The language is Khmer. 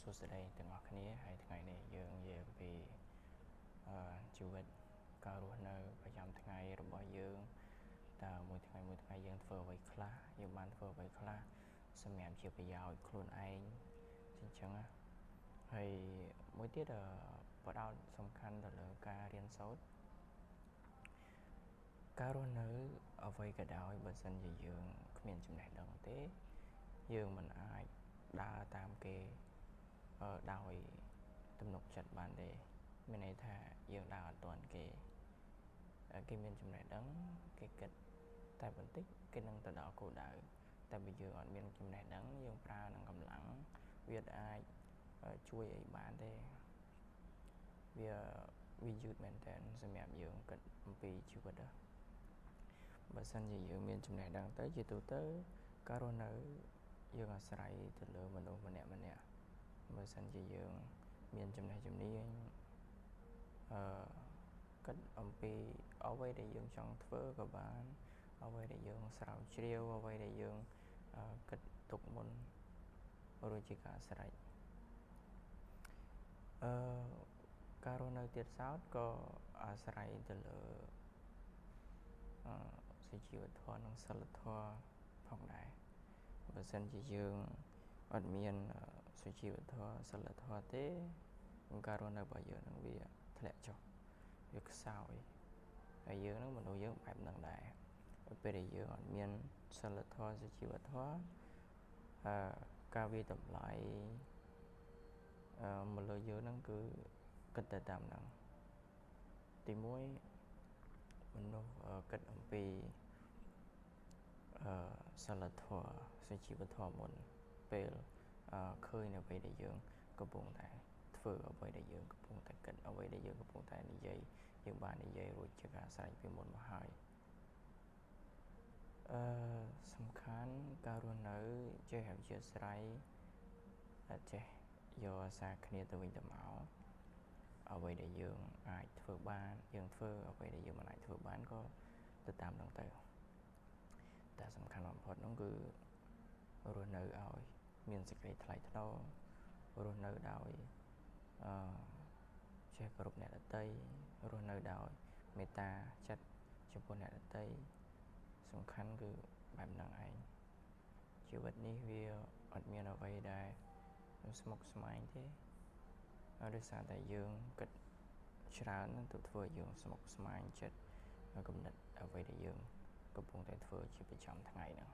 សួស្តីទាំងអស់គ្នាហើយថ្ងៃនេះយើងនិយាយពីជីវិតការរស់នៅប្រចាំថ្ងៃរបស់យើងតើមួយថ្ងៃយើងធ្វើអ្វីខ្លះយើងបានធ្វើអ្វីខ្លះសម្រាប់ជាប្រយោជន៍ខ្លួនឯងអញ្ចឹងណាហើយមួយទៀតបដោតសំខាន់ទៅលើការរៀនសូត្រការរស់នៅអ្វីក៏ដោយបើសិនជាយើងគ្មានចំណេះដឹងទេយើងមិនអាចដើរតាមគេដោយទំនុកចិត្តបានទេមានន័យថាយើងដើរអត់ទាន់គេមានចំណេះដឹងគេគិតតែបន្តិចគេនឹងទៅដល់គោលដៅតែបើយើងអត់មានចំណេះដឹងយើងប្រើនឹងកម្លាំងវាអាចជួយអីបានទេវាយឺតមែនតើសម្រាប់យើងគិតអំពីជីវិតបើសិនជាយើងមានចំណេះដឹងទៅជាទូទៅការរស់នៅយើងអាស្រ័យទៅលើមនុស្សម្នាក់បើសិនជាយើងមានចំណេះជំនាញគិតអំពីអ្វីដែលយើងចង់ធ្វើក៏បានអ្វីដែលយើងស្រាវជ្រាវអ្វីដែលយើងគិតទុកមុនរួចជាការស្រេចការរស់នៅទៀតសោតក៏អាស្រ័យទៅលើសុជីវធម៌និងសិលធម៌ផងដែរបើសិនជាយើងអត់មានសុជីវធម៌សិលធម៌ទេការរស់នៅរបស់យើងនឹងវាធ្លាក់ចុះវាខ្សោយហើយយើងនឹងមនុស្សយើងបែបហ្នឹងដែរពេលដែលយើងអត់មានសិលធម៌សុជីវធម៌ការវាតម្លៃមកលើយើងហ្នឹងគឺគិតទៅតាមហ្នឹងទី1មនុស្សគិតអំពីសិលធម៌សុជីវធម៌មុនពេលឃើញអ្វីដែលយើងកំពុងតែធ្វើអ្វីដែលយើងកំពុងតែគិតអ្វីដែលយើងកំពុងតែនិយាយយើងបាននិយាយរួចជាការស្រេចពីមុនមកហើយសំខាន់ការរស់នៅចេះអធ្យាស្រ័យចេះយកអាសាគ្នាទៅវិញទៅមកអ្វីដែលយើងអាចធ្វើបានយើងធ្វើអ្វីដែលយើងមិនអាចធ្វើបានក៏ទៅតាមហ្នឹងទៅតែសំខាន់បំផុតនោះគឺរស់នៅឲ្យមានសេចក្តីថ្លៃថ្នូររស់នៅដោយចេះគោរពអ្នកដទៃរស់នៅដោយមេត្តាចិត្តចំពោះអ្នកដទៃសំខាន់គឺបែបហ្នឹងឯងជីវិតនេះវាអត់មានអ្វីដែលស្មុគស្មាញទេដោយសារតែយើងគិតច្រើនទៅធ្វើយើងស្មុគស្មាញចិត្តគំនិតអ្វីដែលយើងកំពុងតែធ្វើជាប្រចាំថ្ងៃហ្នឹង